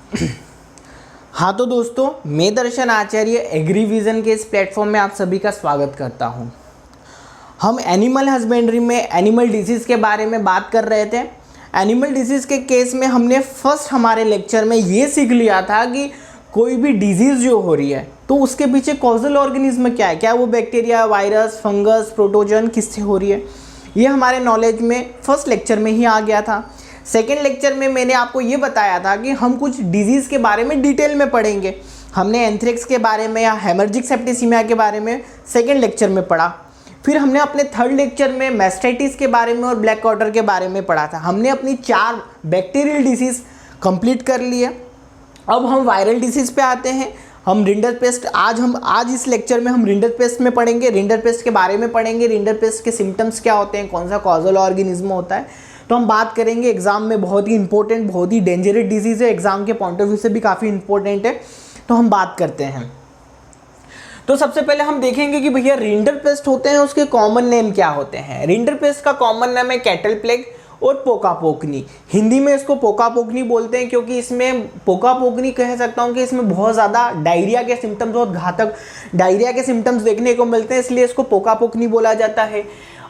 हाँ तो दोस्तों, मैं दर्शन आचार्य एग्रीविजन के इस प्लेटफॉर्म में आप सभी का स्वागत करता हूँ। हम एनिमल हस्बेंड्री में एनिमल डिजीज़ के बारे में बात कर रहे थे। एनिमल डिजीज़ के केस में हमने फर्स्ट हमारे लेक्चर में ये सीख लिया था कि कोई भी डिजीज़ जो हो रही है तो उसके पीछे कॉजल ऑर्गेनिज्म क्या है, क्या वो बैक्टीरिया, वायरस, फंगस, प्रोटोजन किससे हो रही है, ये हमारे नॉलेज में फर्स्ट लेक्चर में ही आ गया था। सेकेंड लेक्चर में मैंने आपको ये बताया था कि हम कुछ डिजीज़ के बारे में डिटेल में पढ़ेंगे। हमने एंथ्रेक्स के बारे में या हेमरेजिक सेप्टिसिमिया के बारे में सेकेंड लेक्चर में पढ़ा। फिर हमने अपने थर्ड लेक्चर में मैस्टाइटिस के बारे में और ब्लैक वाटर के बारे में पढ़ा था। हमने अपनी 4 बैक्टीरियल डिसीज़ कंप्लीट कर लिए। अब हम वायरल डिसीज़ पे आते हैं। हम रिंडरपेस्ट आज इस लेक्चर में हम रिंडरपेस्ट में पढ़ेंगे, रिंडरपेस्ट के बारे में पढ़ेंगे, रिंडरपेस्ट के सिम्टम्स क्या होते हैं, कौन सा कॉजल ऑर्गेनिज्म होता है। तो हम बात करेंगे। एग्जाम में बहुत ही इंपॉर्टेंट, बहुत ही डेंजरस डिजीज़ है, एग्जाम के पॉइंट ऑफ व्यू से भी काफ़ी इंपॉर्टेंट है। तो हम बात करते हैं। तो सबसे पहले हम देखेंगे कि भैया रिंडरपेस्ट होते हैं, उसके कॉमन नेम क्या होते हैं। रिंडरपेस्ट का कॉमन नेम है कैटल प्लेग और पोकापोकनी। हिंदी में इसको पोकापोकनी बोलते हैं क्योंकि इसमें पोकापोकनी कह सकता हूँ कि इसमें बहुत ज़्यादा डायरिया के सिम्टम्स, बहुत घातक डायरिया के सिम्टम्स देखने को मिलते हैं, इसलिए इसको पोकापोकनी बोला जाता है।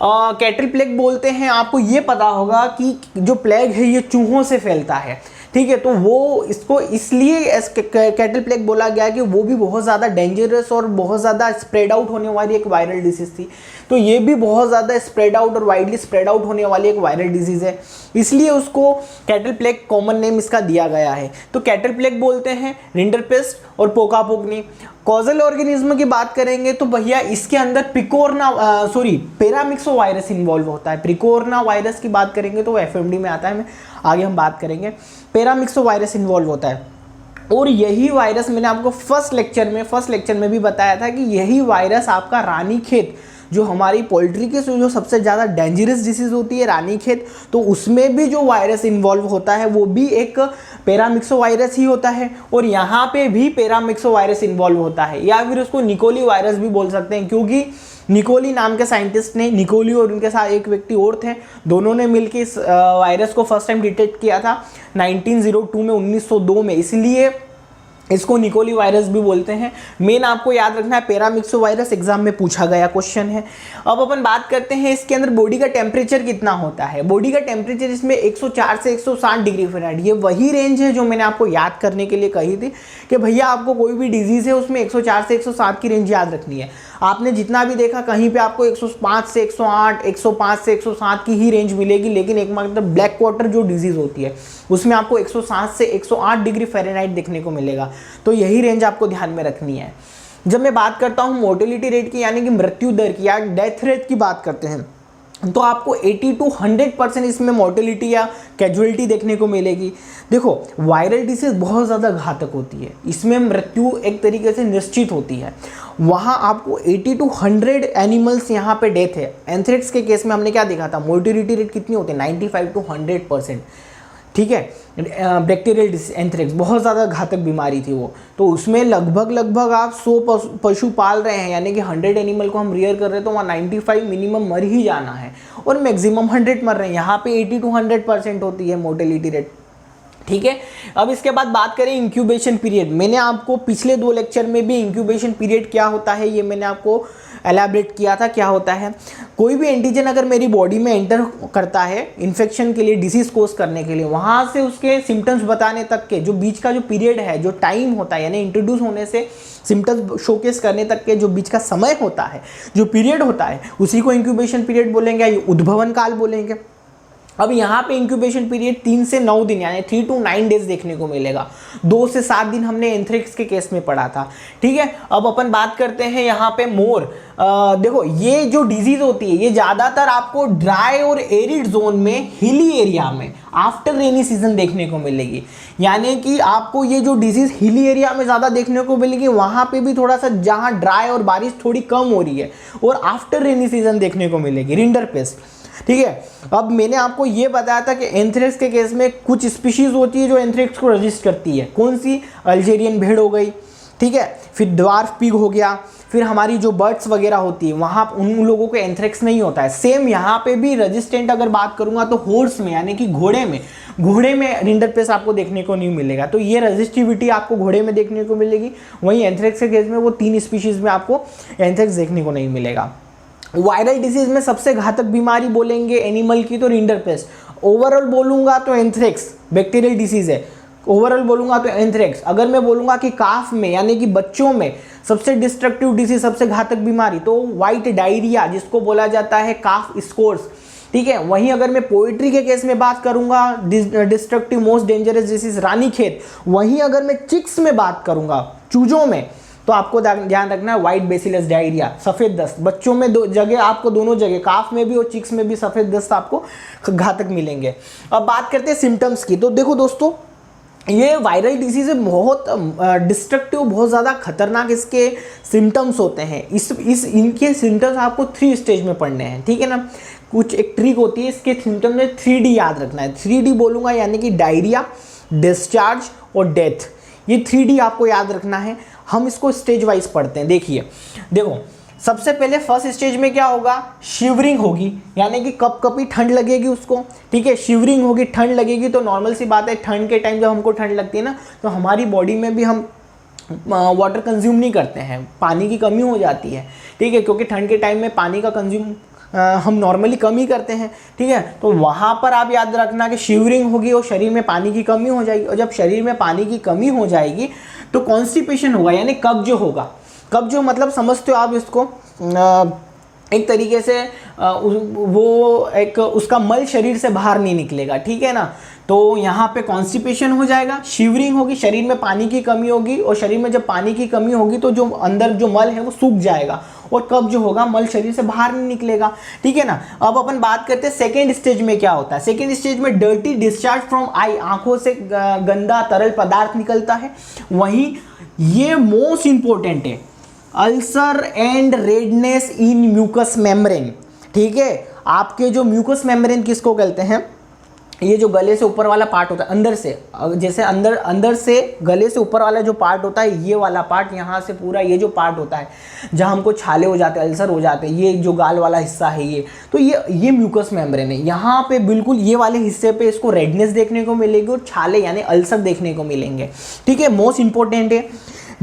कैटल प्लेग बोलते हैं। आपको ये पता होगा कि जो प्लेग है ये चूहों से फैलता है, ठीक है। तो वो इसको इसलिए कैटल प्लेग बोला गया कि वो भी बहुत ज़्यादा डेंजरस और बहुत ज़्यादा स्प्रेड आउट होने वाली एक वायरल डिजीज़ थी। तो ये भी बहुत ज़्यादा स्प्रेड आउट और वाइडली स्प्रेड आउट होने वाली एक वायरल डिजीज़ है, इसलिए उसको कैटल प्लेग कॉमन नेम इसका दिया गया है। तो कैटल प्लेग बोलते हैं, रिंडरपेस्ट और पोकापोकनी। कॉजल ऑर्गेनिज्म की बात करेंगे तो भैया इसके अंदर पैरामिक्सो वायरस इन्वॉल्व होता है। प्रिकोर्ना वायरस की बात करेंगे तो वो एफएमडी में आता है, आगे हम बात करेंगे। पैरामिक्सो वायरस इन्वॉल्व होता है और यही वायरस मैंने आपको फर्स्ट लेक्चर में भी बताया था कि यही वायरस आपका रानीखेत, जो हमारी पोल्ट्री के जो सबसे ज़्यादा डेंजरस डिसीज़ होती है रानीखेत, तो उसमें भी जो वायरस इन्वॉल्व होता है वो भी एक पैरामिक्सो वायरस ही होता है। और यहाँ पे भी पैरामिक्सो वायरस इन्वॉल्व होता है, या फिर उसको निकोली वायरस भी बोल सकते हैं, क्योंकि निकोली नाम के साइंटिस्ट ने, निकोली और उनके साथ एक व्यक्ति और थे, दोनों ने मिलकर इस वायरस को फर्स्ट टाइम डिटेक्ट किया था 1902 में, 1902 में, इसलिए इसको निकोली वायरस भी बोलते हैं। मेन आपको याद रखना है पैरामिक्सो वायरस, एग्जाम में पूछा गया क्वेश्चन है। अब अपन बात करते हैं इसके अंदर बॉडी का टेम्परेचर कितना होता है। बॉडी का टेम्परेचर इसमें 104 से 160 डिग्री फ़ारेनहाइट, ये वही रेंज है जो मैंने आपको याद करने के लिए कही थी कि भैया आपको कोई भी डिजीज़ है उसमें 104 से 107 की रेंज याद रखनी है। आपने जितना भी देखा कहीं पे आपको 105 से 108, 105 से 107 की ही रेंज मिलेगी, लेकिन एक मतलब ब्लैक वाटर जो डिजीज़ होती है उसमें आपको 107 से 108 डिग्री फ़ारेनहाइट देखने को मिलेगा। तो यही रेंज आपको ध्यान में रखनी है। जब मैं बात करता हूँ मोर्टेलिटी रेट की, यानी कि मृत्यु दर की या डेथ रेट की बात करते हैं, तो आपको 80 to 100% इसमें मोर्टेलिटी या कैजुअलिटी देखने को मिलेगी। देखो, वायरल डिसीज बहुत ज़्यादा घातक होती है, इसमें मृत्यु एक तरीके से निश्चित होती है। वहाँ आपको 80 to 100 एनिमल्स यहाँ पे डेथ है। एंथ्रेक्स के केस में हमने क्या देखा था, मोर्टेलिटी रेट कितनी होती है, 95 to 100%, ठीक है। बैक्टीरियल एंथ्रेक्स बहुत ज़्यादा घातक बीमारी थी वो, तो उसमें लगभग आप 100 पशु पाल रहे हैं, यानी कि 100 एनिमल को हम रियर कर रहे हैं, तो वहाँ 95 मिनिमम मर ही जाना है और मैक्सिमम 100 मर रहे हैं। यहाँ पे 80 to 100% होती है मोर्टेलिटी रेट, ठीक है। अब इसके बाद बात करें इंक्यूबेशन पीरियड। मैंने आपको पिछले 2 लेक्चर में भी इंक्यूबेशन पीरियड क्या होता है ये मैंने आपको एलैबोरेट किया था। क्या होता है, कोई भी एंटीजन अगर मेरी बॉडी में एंटर करता है इन्फेक्शन के लिए, डिसीज कोज करने के लिए, वहाँ से उसके सिम्टम्स बताने तक के जो बीच का जो पीरियड है, जो टाइम होता है, यानी इंट्रोड्यूस होने से सिम्टम्स शोकेस करने तक के जो बीच का समय होता है, जो पीरियड होता है, उसी को इंक्यूबेशन पीरियड बोलेंगे या उद्भवन काल बोलेंगे। अब यहाँ पे इंक्यूबेशन पीरियड 3 से 9 दिन यानी 3 to 9 डेज देखने को मिलेगा। 2 से 7 दिन हमने एंथ्रेक्स के केस में पढ़ा था, ठीक है। अब अपन बात करते हैं यहाँ पे मोर। देखो, ये जो डिजीज होती है ये ज़्यादातर आपको ड्राई और एरिड जोन में, हिली एरिया में आफ्टर रेनी सीजन देखने को मिलेगी। यानी कि आपको ये जो डिजीज हिली एरिया में ज़्यादा देखने को मिलेगी, वहाँ पे भी थोड़ा सा जहाँ ड्राई और बारिश थोड़ी कम हो रही है, और आफ्टर रेनी सीजन देखने को मिलेगी रिंडरपेस्ट, ठीक है। अब मैंने आपको ये बताया था कि एंथ्रेक्स के केस में कुछ स्पीशीज होती है जो एंथ्रेक्स को रजिस्ट करती है। कौन सी, अल्जेरियन भेड़ हो गई, ठीक है। फिर ड्वार्फ पिग हो गया, फिर हमारी जो बर्ड्स वगैरह होती है वहाँ उन लोगों को एंथ्रेक्स नहीं होता है। सेम यहाँ पे भी रेजिस्टेंट अगर बात करूँगा तो हॉर्स में यानी कि घोड़े में रिंडरपेस्ट आपको देखने को नहीं मिलेगा, तो ये रेजिस्टिविटी आपको घोड़े में देखने को मिलेगी। वहीं एंथ्रेक्स के केस में वो 3 स्पीशीज़ में आपको एंथ्रेक्स देखने को नहीं मिलेगा। वायरल डिसीज में सबसे घातक बीमारी बोलेंगे एनिमल की तो रिंडरपेस्ट, ओवरऑल बोलूँगा तो एंथ्रेक्स बैक्टीरियल डिसीज है, ओवरऑल बोलूँगा तो एंथ्रेक्स। अगर मैं बोलूँगा कि काफ में यानी कि बच्चों में सबसे डिस्ट्रक्टिव डिसीज, सबसे घातक बीमारी तो वाइट डायरिया जिसको बोला जाता है काफ स्कोर्स, ठीक है। वहीं अगर मैं पोएट्री के केस में बात करूंगा destructive most dangerous disease Ranikhet. वहीं अगर मैं चिक्स में बात करूंगा चूजों में तो आपको ध्यान रखना है व्हाइट बेसिलस डायरिया, सफ़ेद दस्त। बच्चों में दो जगह आपको, दोनों जगह काफ में भी और चिक्स में भी सफ़ेद दस्त आपको घातक मिलेंगे। अब बात करते हैं सिम्टम्स की। तो देखो दोस्तों, ये वायरल डिसीज बहुत डिस्ट्रक्टिव, बहुत ज़्यादा खतरनाक इसके सिम्टम्स होते हैं। इनके सिम्टम्स आपको 3 स्टेज में पढ़ने हैं, ठीक है ना। कुछ एक ट्रिक होती है, इसके सिम्टम्स में 3D याद रखना है। 3D बोलूँगा यानी कि डायरिया, डिस्चार्ज और डेथ, ये 3D आपको याद रखना है। हम इसको स्टेज वाइज पढ़ते हैं। देखो सबसे पहले फर्स्ट स्टेज में क्या होगा, शिवरिंग होगी यानी कि कपकपी ठंड लगेगी उसको, ठीक है। शिवरिंग होगी, ठंड लगेगी, तो नॉर्मल सी बात है ठंड के टाइम जब हमको ठंड लगती है ना तो हमारी बॉडी में भी हम वाटर कंज्यूम नहीं करते हैं, पानी की कमी हो जाती है, ठीक है, क्योंकि ठंड के टाइम में पानी का कंज्यूम हम नॉर्मली कम ही करते हैं, ठीक है। तो वहाँ पर आप याद रखना कि शिवरिंग होगी और शरीर में पानी की कमी हो जाएगी, और जब शरीर में पानी की कमी हो जाएगी तो कॉन्स्टिपेशन होगा यानी कब्ज होगा। कब्ज मतलब समझते हो आप इसको, एक तरीके से वो एक उसका मल शरीर से बाहर नहीं निकलेगा, ठीक है ना। तो यहाँ पे कॉन्स्टिपेशन हो जाएगा, शिवरिंग होगी, शरीर में पानी की कमी होगी, और शरीर में जब पानी की कमी होगी तो जो अंदर जो मल है वो सूख जाएगा और कब्ज होगा, मल शरीर से बाहर नहीं निकलेगा, ठीक है ना। अब अपन बात करते हैं सेकेंड स्टेज में क्या होता है। सेकेंड स्टेज में डर्टी डिस्चार्ज फ्रॉम आई, आंखों से गंदा तरल पदार्थ निकलता है। वहीं ये मोस्ट इंपॉर्टेंट है, ulcer and redness in mucus membrane, ठीक है। आपके जो म्यूकस मेम्ब्रेन किसको कहते हैं, ये जो गले से ऊपर वाला पार्ट होता है, अंदर से, जैसे अंदर से गले से ऊपर वाला जो पार्ट होता है, ये वाला पार्ट, यहाँ से पूरा ये जो पार्ट होता है जहाँ हमको छाले हो जाते हैं, अल्सर हो जाते हैं, ये जो गाल वाला हिस्सा है ये, तो ये म्यूकस मेम्ब्रेन है। यहाँ पे बिल्कुल ये वाले हिस्से पे इसको रेडनेस देखने को मिलेगी और छाले यानी अल्सर देखने को मिलेंगे, ठीक है। मोस्ट इंपॉर्टेंट है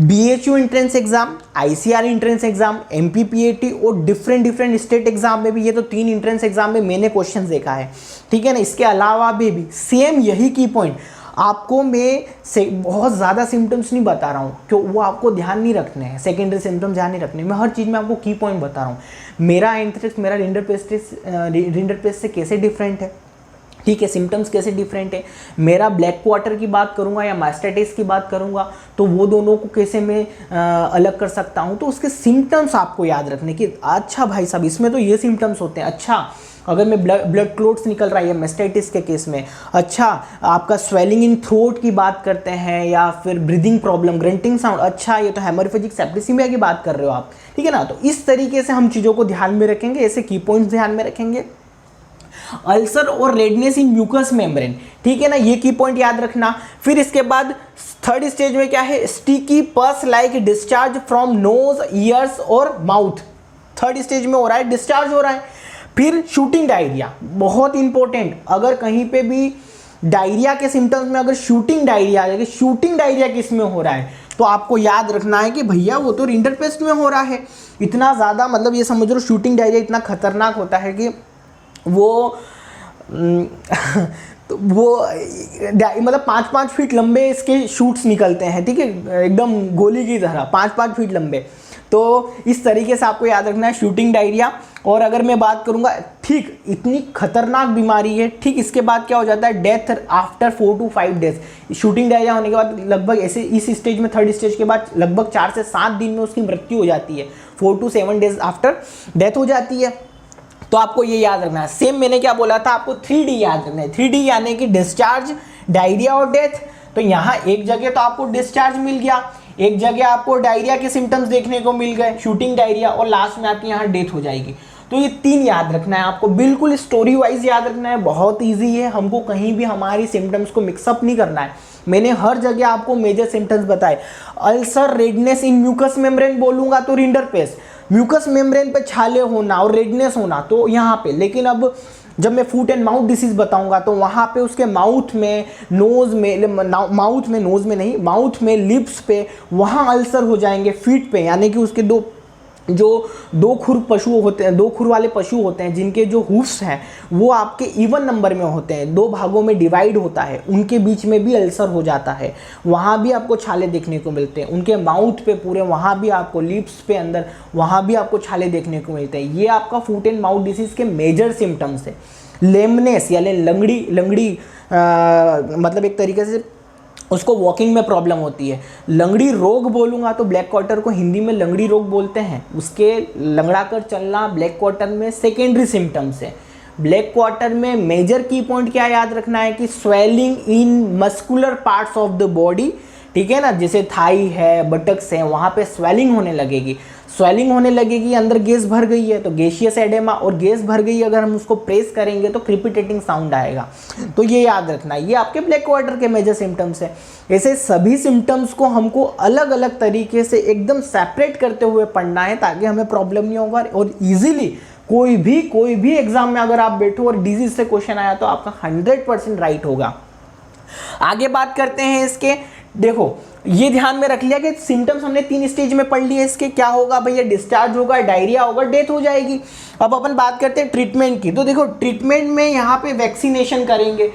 BHU entrance exam, ICR entrance exam, MPPAT और डिफरेंट स्टेट एग्जाम में भी, ये तो 3 एंट्रेंस एग्जाम में मैंने क्वेश्चन देखा है, ठीक है ना। इसके अलावा भी सेम यही की पॉइंट आपको मैं से बहुत ज़्यादा सिम्टम्स नहीं बता रहा हूँ, क्यों, वो आपको ध्यान नहीं रखने हैं, सेकेंडरी सिम्टम्स ध्यान नहीं रखने, मैं हर चीज़ में आपको की पॉइंट बता रहा हूँ। मेरा एंथ्रेक्स मेरा रिंडरपेस्ट से कैसे डिफरेंट है, ठीक है, सिम्टम्स कैसे डिफरेंट है। मेरा ब्लैक क्वार्टर की बात करूंगा या मास्टाइटिस की बात करूंगा तो वो दोनों को कैसे मैं अलग कर सकता हूं, तो उसके सिम्टम्स आपको याद रखने की। अच्छा भाई साहब, इसमें तो ये सिम्टम्स होते हैं। अच्छा, अगर मैं ब्लड क्लोट्स निकल रहा है मास्टाइटिस के केस में, अच्छा आपका स्वेलिंग इन थ्रोट की बात करते हैं या फिर ब्रीदिंग प्रॉब्लम, ग्रंटिंग साउंड, अच्छा ये तो हेमोरेजिक सेप्टिसिमिया की बात कर रहे हो आप, ठीक है ना। तो इस तरीके से हम चीज़ों को ध्यान में रखेंगे, ऐसे की पॉइंट्स ध्यान में रखेंगे। अल्सर और रेडनेस इन म्यूकस मेम्ब्रेन, ठीक है ना, ये की पॉइंट याद रखना। फिर इसके बाद थर्ड स्टेज में क्या है, स्टिकी पस like discharge from knows, years और माउथ। थर्ड स्टेज में हो रहा है, डिस्चार्ज हो रहा है। फिर शूटिंग डायरिया, बहुत इंपॉर्टेंट, अगर कहीं पे भी डायरिया के सिम्टम्स में अगर शूटिंग डायरिया आ जाएगी, शूटिंग डायरिया किस में हो रहा है तो आपको याद रखना है कि भैया वो तो रिंडरपेस्ट में हो रहा है। इतना ज़्यादा, मतलब ये समझ लो शूटिंग डायरिया इतना खतरनाक होता है कि वो तो वो मतलब 5-5 फीट लंबे इसके शूट्स निकलते हैं, ठीक है, एकदम गोली की तरह 5-5 फीट लंबे। तो इस तरीके से आपको याद रखना है शूटिंग डायरिया। और अगर मैं बात करूंगा, ठीक इतनी खतरनाक बीमारी है, ठीक इसके बाद क्या हो जाता है, death after 4 to 5 days. Shooting diarrhoea होने के बाद लगभग ऐसे इस स्टेज में, थर्ड स्टेज के बाद लगभग 4 से 7 दिन में उसकी मृत्यु हो जाती है, 4 to 7 डेज आफ्टर डेथ हो जाती है। तो आपको ये याद रखना है। सेम मैंने क्या बोला था, आपको 3D याद रखना है। 3D यानी कि डिस्चार्ज, डायरिया और डेथ। तो यहाँ एक जगह तो आपको डिस्चार्ज मिल गया, एक जगह आपको डायरिया के सिम्टम्स देखने को मिल गए, शूटिंग डायरिया, और लास्ट में आपकी यहाँ डेथ हो जाएगी। तो ये 3 याद रखना है आपको, बिल्कुल स्टोरी वाइज याद रखना है, बहुत ईजी है, हमको कहीं भी हमारी सिम्टम्स को मिक्सअप नहीं करना है। मैंने हर जगह आपको मेजर सिम्टम्स बताए। Ulcer, redness in mucus membrane बोलूंगा तो रिंडरपेस्ट, म्यूकस मेम्ब्रेन पे छाले होना और रेडनेस होना तो यहाँ पे। लेकिन अब जब मैं फूट एंड माउथ डिसीज बताऊंगा तो वहाँ पे उसके माउथ में, नोज में, माउथ में, नोज में नहीं, माउथ में, लिप्स पे, वहाँ अल्सर हो जाएंगे। फीट पे, यानी कि उसके दो खुर पशु होते हैं, 2 खुर वाले पशु होते हैं जिनके जो हूफ्स हैं वो आपके इवन नंबर में होते हैं, 2 भागों में डिवाइड होता है, उनके बीच में भी अल्सर हो जाता है, वहाँ भी आपको छाले देखने को मिलते हैं। उनके माउथ पे पूरे, वहाँ भी आपको, लिप्स पे अंदर, वहाँ भी आपको छाले देखने को मिलते हैं। ये आपका फूट एंड माउथ डिसीज के मेजर सिम्टम्स है। लेमनेस यानी लंगड़ी मतलब एक तरीके से उसको वॉकिंग में प्रॉब्लम होती है। लंगड़ी रोग बोलूँगा तो ब्लैक क्वार्टर को हिंदी में लंगड़ी रोग बोलते हैं। उसके लंगड़ा कर चलना ब्लैक क्वार्टर में सेकेंडरी सिम्टम्स है। ब्लैक क्वार्टर में मेजर की पॉइंट क्या याद रखना है कि swelling in muscular parts of the body, ठीक है ना, जैसे थाई है, बटक्स है, वहाँ पे स्वेलिंग होने लगेगी। स्वेलिंग होने लगेगी, अंदर गैस भर गई है तो गैसियस एडेमा, और गैस भर गई अगर हम उसको प्रेस करेंगे तो क्रिपिटेटिंग साउंड आएगा। तो ये याद रखना, ये आपके ब्लैक क्वार्टर के मेजर सिम्टम्स है। ऐसे सभी सिम्टम्स को हमको अलग अलग तरीके से एकदम सेपरेट करते हुए पढ़ना है ताकि हमें प्रॉब्लम नहीं होगा, और ईजिली कोई भी एग्जाम में अगर आप बैठो और डिजीज से क्वेश्चन आया तो आपका 100% राइट होगा। आगे बात करते हैं इसके। देखो, ये ध्यान में रख लिया कि सिम्टम्स हमने 3 स्टेज में पढ़ लिए। इसके क्या होगा भैया, डिस्चार्ज होगा, डायरिया होगा, डेथ हो जाएगी। अब अपन बात करते हैं ट्रीटमेंट की। तो देखो, ट्रीटमेंट में यहाँ पे वैक्सीनेशन करेंगे।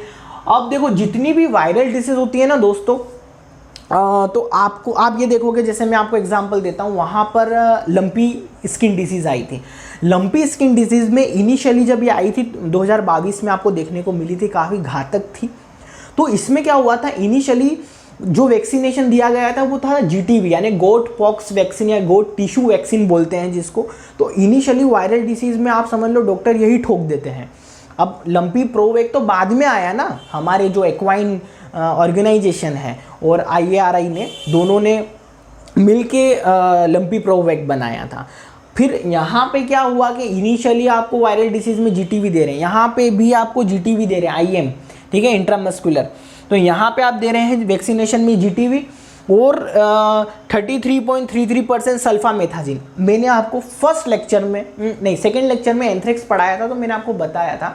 अब देखो, जितनी भी वायरल डिसीज होती है ना दोस्तों, तो आप ये देखोगे, जैसे मैं आपको एग्जांपल देता हूँ, वहाँ पर लंपी स्किन डिसीज़ आई थी। लंपी स्किन डिसीज़ में इनिशियली जब ये आई थी 2022 में आपको देखने को मिली थी, काफ़ी घातक थी। तो इसमें क्या हुआ था, इनिशियली जो वैक्सीनेशन दिया गया था वो था GTV यानी गोट पॉक्स वैक्सीन या गोट टिश्यू वैक्सीन बोलते हैं जिसको। तो इनिशियली वायरल डिसीज़ में आप समझ लो डॉक्टर यही ठोक देते हैं। अब लंपी प्रोवेक तो बाद में आया ना, हमारे जो एक्वाइन ऑर्गेनाइजेशन है और IARI ने, दोनों ने मिलके लंपी प्रोवेक बनाया था। फिर यहाँ पे क्या हुआ कि इनिशियली आपको वायरल डिसीज़ में GTV दे रहे हैं, यहाँ पे भी आपको GTV दे रहे हैं, IM, ठीक है, इंट्रामस्कुलर। तो यहाँ पे आप दे रहे हैं वैक्सीनेशन में GTV और 33.33% सल्फामेथाजिन। मैंने आपको फर्स्ट लेक्चर में नहीं, सेकेंड लेक्चर में एंथ्रेक्स पढ़ाया था, तो मैंने आपको बताया था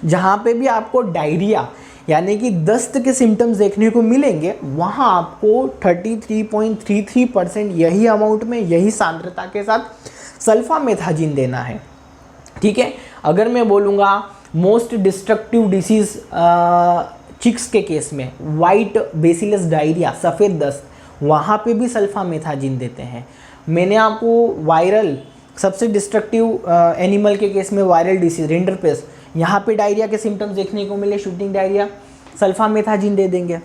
जहाँ पे भी आपको डायरिया यानी कि दस्त के सिम्टम्स देखने को मिलेंगे, वहाँ आपको 33.33% यही अमाउंट में, यही सांद्रता के साथ सल्फामेथाजिन देना है, ठीक है। अगर मैं बोलूँगा मोस्ट डिस्ट्रक्टिव डिसीज़ चिक्स के केस में वाइट बेसिलस डायरिया, सफ़ेद दस्त, वहाँ पे भी सल्फामेथाजिन देते हैं। मैंने आपको वायरल सबसे डिस्ट्रक्टिव एनिमल के केस में वायरल डिसीज रिंडरपेस्ट, यहाँ पे डायरिया के सिम्टम्स देखने को मिले, शूटिंग डायरिया, सल्फामेथाजिन दे देंगे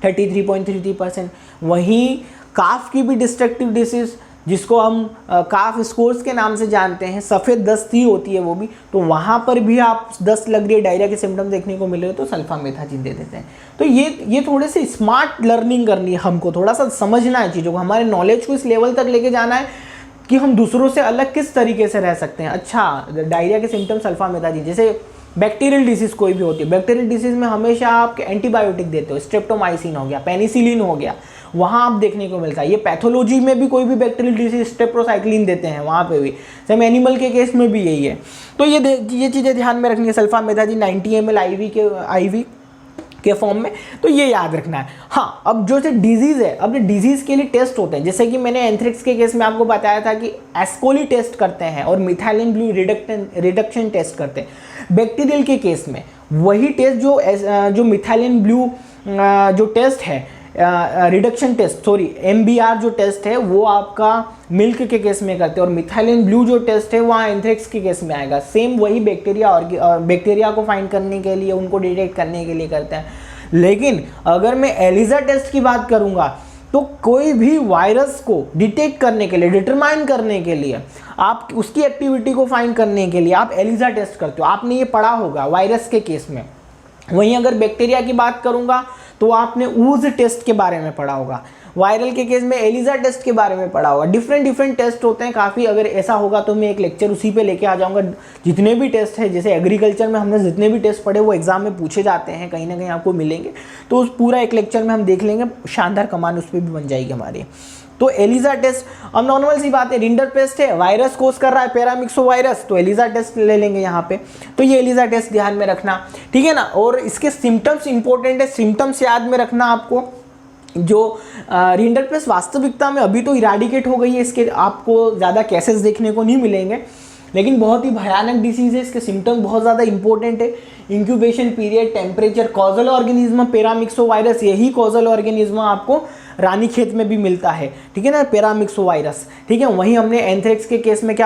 33.33%। वहीं काफ की भी डिस्ट्रक्टिव डिसीज़ जिसको हम काफ स्कोर्स के नाम से जानते हैं, सफ़ेद दस्त ही होती है वो भी, तो वहाँ पर भी आप दस्त लग रही है, डायरिया के सिम्टम्स देखने को मिल रहे हो तो सल्फामेथाजिन दे देते हैं। तो ये थोड़े से स्मार्ट लर्निंग करनी है, हमको थोड़ा सा समझना है चीज़ों को, हमारे नॉलेज को इस लेवल तक लेके जाना है कि हम दूसरों से अलग किस तरीके से रह सकते हैं। अच्छा, डायरिया के सिम्टम्स सल्फामेथाजिन, जैसे बैक्टीरियल डिसीज़ कोई भी होती है, बैक्टीरियल डिसीज़ में हमेशा आप एंटीबायोटिक देते हो, स्ट्रेप्टोमाइसिन हो गया, पेनिसिलिन हो गया, वहाँ आप देखने को मिलता है। ये पैथोलॉजी में भी कोई भी बैक्टीरियल डिसीज स्टेप्रोसाइक्लिन देते हैं, वहाँ पे भी सेम एनिमल के केस में भी यही है। तो ये चीज़ें ध्यान में रखनी है। सल्फामेथाजिन 90 ml IV के फॉर्म में, तो ये याद रखना है। हाँ, अब जो से डिजीज़ है, अब डिजीज़ के लिए टेस्ट होते हैं, जैसे कि मैंने एंथ्रेक्स के केस में आपको बताया था कि एस्कोली टेस्ट करते हैं और मिथाइलिन ब्लू रिडक्शन टेस्ट करते हैं। बैक्टीरियल के केस में वही टेस्ट जो मिथाइलिन ब्लू जो टेस्ट है, रिडक्शन टेस्ट, सॉरी MBR जो टेस्ट है वो आपका मिल्क के केस में करते हैं, और मिथाइलिन ब्लू जो टेस्ट है वहाँ एंथ्रेक्स के केस में आएगा। सेम वही बैक्टीरिया को फाइंड करने के लिए, उनको डिटेक्ट करने के लिए करते हैं। लेकिन अगर मैं ELISA टेस्ट की बात करूँगा तो कोई भी वायरस को डिटेक्ट करने के लिए, डिटरमाइन करने के लिए, आप उसकी एक्टिविटी को फाइंड करने के लिए आप ELISA टेस्ट करते हो। आपने ये पढ़ा होगा वायरस के केस में। वहीं अगर बैक्टीरिया की बात करूँगा तो आपने ऊज टेस्ट के बारे में पढ़ा होगा। वायरल के केस में एलिजा टेस्ट के बारे में पढ़ा होगा। डिफरेंट टेस्ट होते हैं काफ़ी, अगर ऐसा होगा तो मैं एक लेक्चर उसी पे लेके आ जाऊंगा। जितने भी टेस्ट है, जैसे एग्रीकल्चर में हमने जितने भी टेस्ट पढ़े वो एग्जाम में पूछे जाते हैं, कहीं ना कहीं आपको मिलेंगे, तो उस पूरा एक लेक्चर में हम देख लेंगे, शानदार कमान उस पर भी बन जाएगी हमारी। तो एलिजा टेस्ट, अब नॉर्मल सी बात है, रिंडरपेस्ट है, वायरस कोस कर रहा है पैरामिक्सो वायरस, तो एलिजा टेस्ट ले लेंगे यहाँ पे। तो ये एलिजा टेस्ट ध्यान में रखना, ठीक है ना। और इसके सिम्टम्स इंपॉर्टेंट है, सिम्टम्स याद में रखना आपको। जो रिंडरपेस्ट वास्तविकता में अभी तो इराडिकेट हो गई है, इसके आपको ज़्यादा केसेस देखने को नहीं मिलेंगे, लेकिन बहुत ही भयानक डिसीज है, इसके सिम्टम बहुत ज़्यादा इंपॉर्टेंट है। Incubation period, temperature, causal organism paramyxo virus, यही कॉजल ऑर्गेनिज्म आपको रानीखेत में भी मिलता है, ठीक है ना, पैरामिक्सो वायरस, ठीक है। वहीं हमने एंथ्रेक्स के केस में क्या